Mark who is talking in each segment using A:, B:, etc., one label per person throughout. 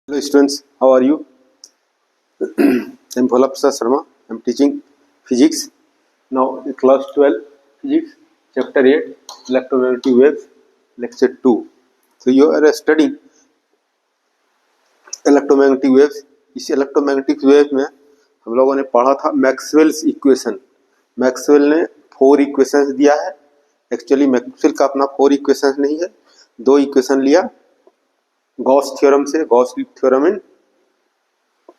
A: Hello students, how are you? I'm Bhola Prasad Sharma. I'm teaching physics. Now in class 12 physics, chapter 8, electromagnetic waves, lecture 2. So you are studying electromagnetic waves. इस electromagnetic wave में हम लोगों ने पढ़ा था Maxwell's equation. Maxwell ने 4 equations दिया है. एक्चुअली मैक्सवेल का अपना 4 इक्वेशंस नहीं है, 2 इक्वेशन लिया गॉस थ्योरम से, Gauss theorem in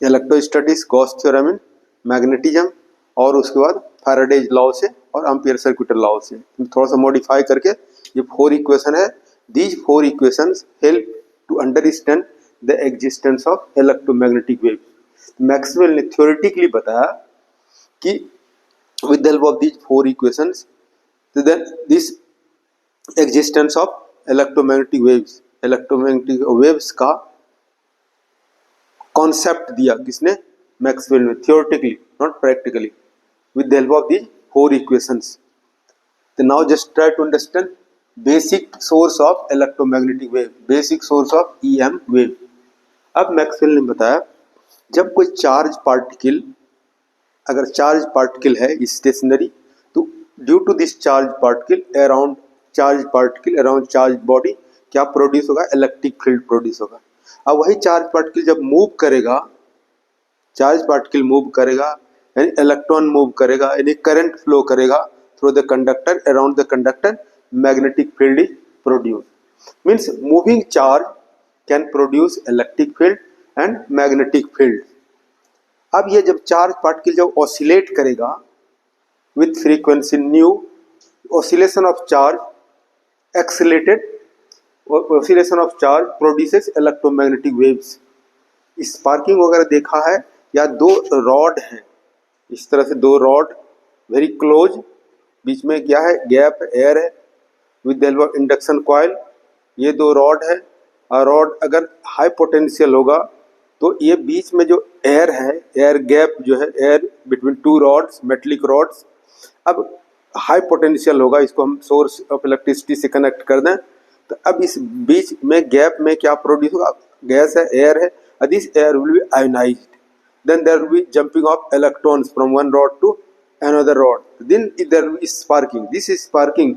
A: electrostatics, Gauss theorem in magnetism, और उसके बाद फैराडेज लॉ से और एम्पियर सर्कुलर लॉ से थोड़ा सा मॉडिफाई करके ये 4 इक्वेशन है. These 4 equations help to understand the existence of electromagnetic wave. Maxwell ने थ्योरेटिकली बताया कि with the help of these 4 equations this existence of electromagnetic waves का कॉन्सेप्ट दिया. किसने? मैक्सवेल ने. Theoretically, not practically, with the help of these 4 equations. So now just try to understand basic source of electromagnetic wave, basic source of EM wave. अब Maxwell ने बताया जब कोई charge particle, अगर चार्ज पार्टिकल है stationary, तो due to this charge particle around charge body क्या produce होगा? इलेक्ट्रिक फील्ड प्रोड्यूस होगा. अब वही चार्ज पार्टिकल जब मूव करेगा, यानी इलेक्ट्रॉन मूव करेगा, यानी करंट फ्लो करेगा through the conductor, around the conductor magnetic field is produce. Means moving charge can produce electric field and magnetic field. अब ये जब चार्ज पार्टिकल जब ऑसिलेट करेगा with frequency new, oscillation of charge accelerated, oscillation of charge produces electromagnetic waves. Sparking वगैरह देखा है, या 2 rod हैं, इस तरह से 2 रॉड वेरी क्लोज, बीच में क्या है? गैप, एयर है. With the help of induction coil ये 2 रॉड है. और रॉड अगर हाई पोटेंशियल होगा तो ये बीच में जो एयर है, एयर गैप जो है, air between 2 rods, metallic rods, अब हाई पोटेंशियल होगा, इसको हम सोर्स ऑफ इलेक्ट्रिसिटी से कनेक्ट कर दें, तो अब इस बीच में गैप में क्या प्रोड्यूस होगा? गैस है, एयर है. This air will be ionised. Then there will be jumping of electrons from one rod to another rod. Then there will be sparking. This is sparking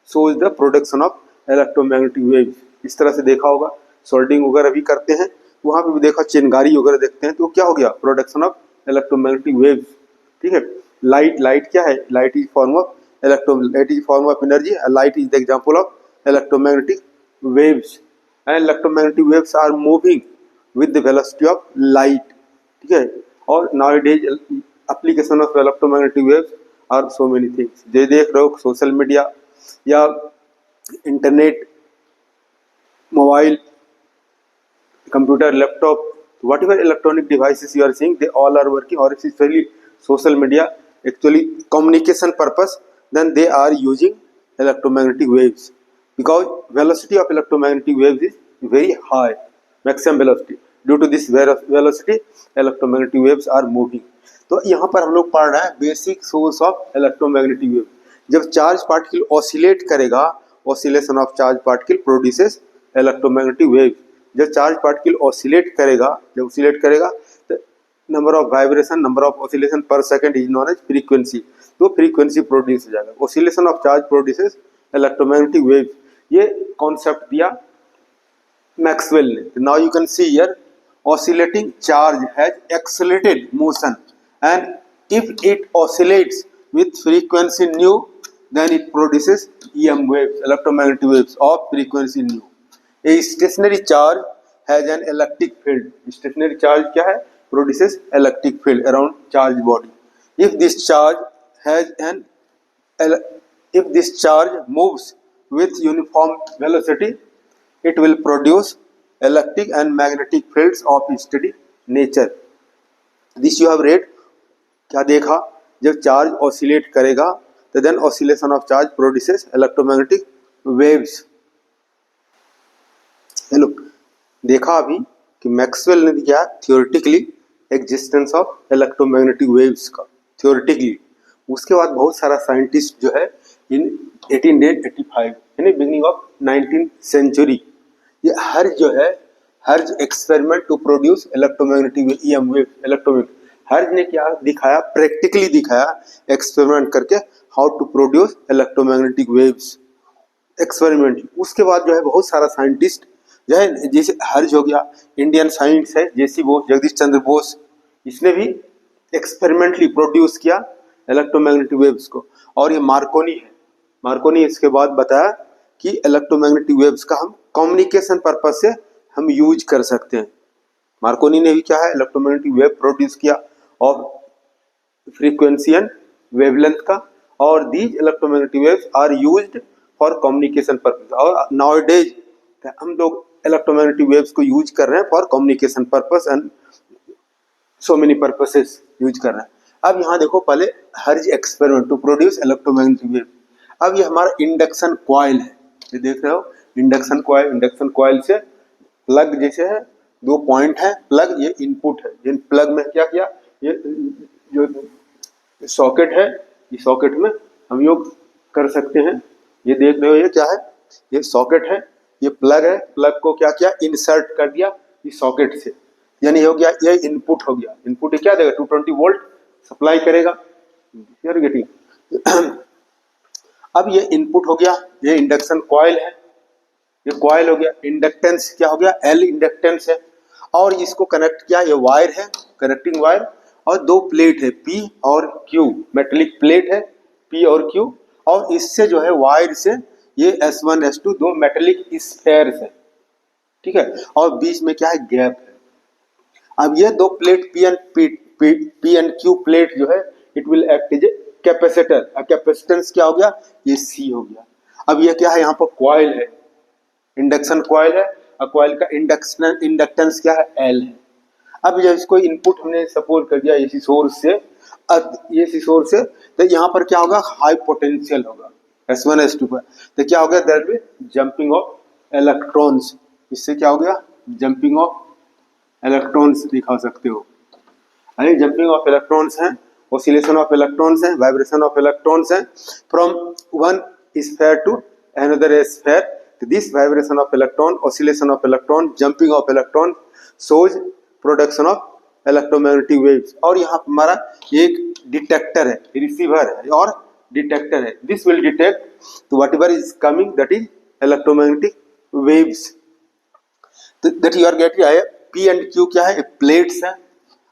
A: shows the production of electromagnetic waves. इस तरह से देखा होगा. Soldering वगैरह भी करते हैं, वहाँ पे भी देखा, चिनगारी वगैरह देखते हैं, तो क्या हो गया? Production of electromagnetic waves. ठीक है. लाइट क्या है? Light is form of energy. Light is the example of electromagnetic waves. And electromagnetic waves are moving with the velocity of light. ठीक है. और nowadays application of electromagnetic waves are so many things. जो देख रहे हो, social media या internet, mobile, computer, laptop, whatever electronic devices you are seeing, they all are working, or especially social media, actually communication purpose, then they are using electromagnetic waves, because velocity of electromagnetic waves is very high, maximum velocity. Due to this velocity electromagnetic waves are moving. तो यहाँ पर हम लोग पढ़ रहे हैं basic source of electromagnetic wave. जब charge particle oscillate करेगा, oscillation of charge particle produces electromagnetic wave. जब चार्ज पार्टिकल ऑसिलेट करेगा, तो number of vibration, number of oscillation per second is known as frequency. तो फ्रीक्वेंसी प्रोड्यूस हो जाएगा. Oscillation of charge produces electromagnetic wave. ये concept दिया Maxwell ने. Now you can see here, oscillating charge has accelerated motion, and if it oscillates with frequency nu, then it produces EM waves, electromagnetic waves of frequency nu. A stationary charge has an electric field. Stationary charge क्या है? Produces electric field around charge body. If this charge moves with uniform velocity, it will produce electric and magnetic fields of steady nature. This you have read. क्या देखा? जब charge oscillate करेगा तो then oscillation of charge produces electromagnetic waves. Hello, देखा अभी कि Maxwell ने दिया theoretically existence of electromagnetic waves का, थ्योरेटिकली. उसके बाद बहुत सारा साइंटिस्ट जो है इन 1885 यानी बिगिनिंग ऑफ 19th सेंचुरी, ये हर Hertz experiment to produce electromagnetic EM wave electromagnetic. Hertz ने क्या दिखाया, प्रैक्टिकली दिखाया एक्सपेरिमेंट करके how to produce electromagnetic waves experiment. उसके बाद जो है बहुत सारा साइंटिस्ट जो है, जैसे हर्ज हो गया, इंडियन साइंस है JC बोस, जगदीश चंद्र बोस, इसने भी एक्सपेरिमेंटली प्रोड्यूस किया इलेक्ट्रोमैग्नेटिक वेव्स को। और ये मार्कोनी है, मार्कोनी इसके बाद बताया कि इलेक्ट्रोमैग्नेटिक वेव्स का हम कम्युनिकेशन पर्पज से हम यूज कर सकते हैं। मार्कोनी ने भी क्या है, इलेक्ट्रोमैग्नेटिक वेव प्रोड्यूस किया और फ्रीक्वेंसी एंड वेवलेंथ का, और these electromagnetic waves are used for communication purpose. और नाउअडेज हम लोग इलेक्ट्रोमैग्नेटिक वेव्स को यूज कर रहे हैं for communication purpose and so many purposes use कर रहे हैं। अब यहाँ देखो, पहले Hertz experiment to produce electromagnetic wave. अब ये हमारा इंडक्शन कॉइल है, ये देख रहे हो इंडक्शन कॉइल। इंडक्शन कॉइल से प्लग जैसे है, दो पॉइंट है, प्लग ये इनपुट है। इन प्लग में क्या किया, ये जो सॉकेट है, इस सॉकेट में हम योग कर सकते हैं। ये देख रहे हो, ये क्या है, ये सॉकेट है, ये प्लग है। प्लग को क्या किया, इंसर्ट कर दिया इस सॉकेट से, यानी हो गया ये इनपुट हो गया। इनपुट क्या देगा, 220 वोल्ट सप्लाई करेगा। You are getting. अब ये इनपुट हो गया, ये इंडक्शन कॉइल है, ये कॉइल हो गया। इंडक्टेंस क्या हो गया, L इंडक्टेंस है। और इसको कनेक्ट किया, ये वायर है, कनेक्टिंग वायर, और दो प्लेट है P और Q, मेटेलिक प्लेट है P और Q। और इससे जो है वायर से ये S1 S2 दो मेटेलिक स्फेयर्स है, ठीक है। और बीच में क्या है, गैप है। अब ये दो plate P and Q plate जो है, it will act as a capacitor. Capacitance क्या हो गया, ये C हो गया। अब ये क्या है, यहाँ पर कॉइल है, इंडक्शन कॉइल है, और कॉइल का इंडक्टेंस क्या है, L है। अब जब इसको इनपुट हमने सपोज कर दिया इसी सोर्स से, इसी सोर्स से, तो यहाँ पर क्या होगा, हाई पोटेंशियल होगा S1 S2 पर। तो क्या हो गया, there will jumping of electrons. इससे क्या हो गया, जंपिंग ऑफ इलेक्ट्रॉन्स दिखा सकते हो। अरे जंपिंग ऑफ इलेक्ट्रॉन्स है, ऑसिलेशन ऑफ इलेक्ट्रॉन्स है, वाइब्रेशन ऑफ इलेक्ट्रॉन्स है from one sphere to another sphere. This vibration of electron, oscillation of electron, jumping of electron shows production of electromagnetic waves. और यहाँ हमारा एक डिटेक्टर है, receiver है और डिटेक्टर है। This will detect whatever is coming, that is electromagnetic waves. That you are getting है। P and Q क्या है, प्लेट्स है,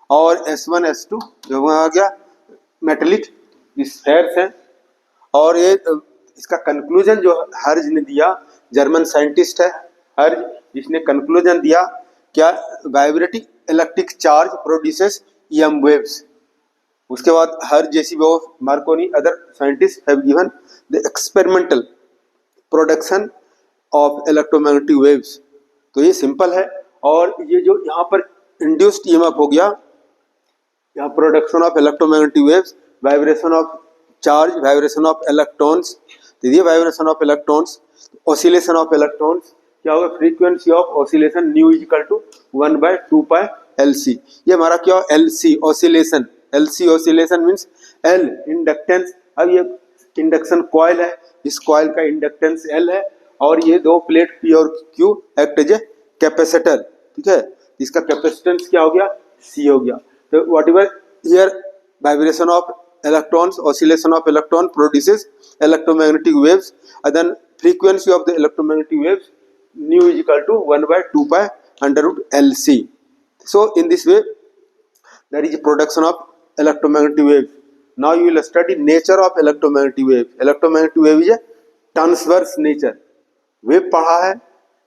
A: और S1 S2 जो आ गया मेटेलिक स्फेयर्स है। और ये इसका कंक्लूजन जो हर्ज ने दिया, जर्मन साइंटिस्ट है हर्ज, इसने कंक्लूजन दिया क्या, vibrating electric charge produces EM waves. उसके बाद हर्ज जैसी वो Markovnikov other scientist have given the experimental production of electromagnetic waves. तो ये सिंपल है। और ये जो यहाँ पर इंड्यूस्ड EMF हो गया, यहाँ production of electromagnetic waves, vibration of charge, vibration of electrons. तो ये vibration of electrons, oscillation of electrons क्या होगा, frequency of oscillation nu is equal to 1/2π LC। ये हमारा क्या हो, LC oscillation. LC oscillation means L inductance. अब ये इंडक्शन कॉइल है, इस कॉइल का इंडक्टेंस L है, और ये दो प्लेट P और Q act as a capacitor, ठीक है। इसका कैपेसिटेंस क्या हो गया, C हो गया। तो what ever here vibration of electrons, oscillation of electron produces electromagnetic waves, and then frequency of the electromagnetic waves nu is equal to 1/2π under root LC. So in this way there is a production of electromagnetic wave. Now you will study nature of electromagnetic wave. Electromagnetic wave is a transverse nature. Wave पढ़ा है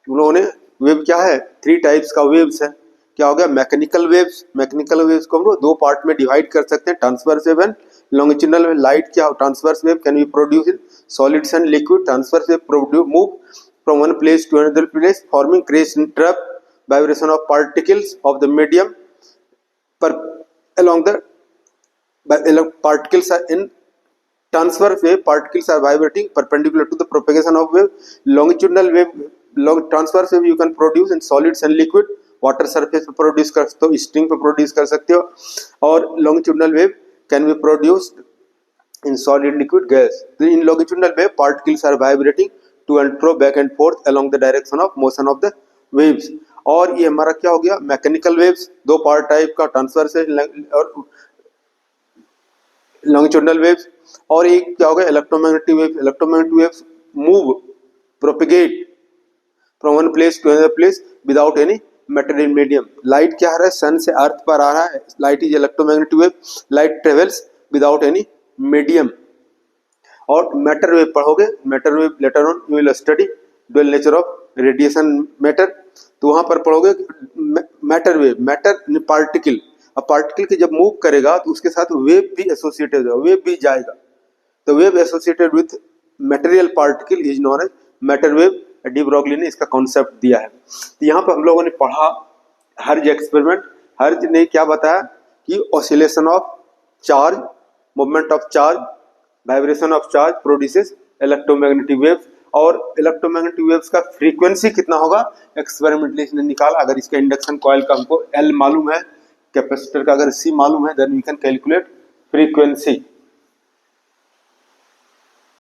A: उन्होंने। Wave क्या है, 3 types का waves है। क्या हो गया, मैकेनिकल वेव्स। मैकेनिकल वेव्स को हम लोग 2 पार्ट में डिवाइड कर सकते हैं, transverse wave and longitudinal wave. Light क्या हो, transverse wave can be produce in solids and liquid. Transverse wave produce move from one place to another place forming crest interrupt vibration of particles of the medium पर along the particles are in transverse wave, particles are vibrating perpendicular to the propagation of wave. Longitudinal wave, transverse wave you can produce in solids and liquid. Water surface पे produce कर सकते हो, string पे produce कर सकते हो। और longitudinal wave can be produced in solid liquid gas. In longitudinal wave particles are vibrating to and fro, back and forth along the direction of motion of the waves. और ये हमारा क्या हो गया, मैकेनिकल वेव्स, दो part type का, transverse और longitudinal waves. और एक क्या हो गया, electromagnetic waves. Electromagnetic waves move, propagate from one place to another place without any matter in medium. Light क्या आ रहा है, सन से अर्थ पर आ रहा है, light is electromagnetic wave, light travels without any medium. और मैटर वेव पढ़ोगे, matter wave later on you will study dual nature of radiation matter, तो वहां पर पढ़ोगे मैटर वेव, मैटर पार्टिकल। अब पार्टिकल की जब मूव करेगा तो उसके साथ वेव भी एसोसिएटेड होगा, वेव भी जाएगा, तो wave associated with material particle is known as matter wave. De Broglie ने इसका कॉन्सेप्ट दिया है। तो यहाँ पर हम लोगों ने पढ़ा हर्ज एक्सपेरिमेंट। हर्ज ने क्या बताया कि oscillation of charge, movement of charge, vibration of charge produces electromagnetic waves, और इलेक्ट्रोमैग्नेटिक वेव्स का फ्रीक्वेंसी कितना होगा एक्सपेरिमेंटली इसने निकाला। अगर इसका इंडक्शन कॉइल का हमको एल मालूम है, कैपेसिटर का अगर सी मालूम है, then we can calculate frequency.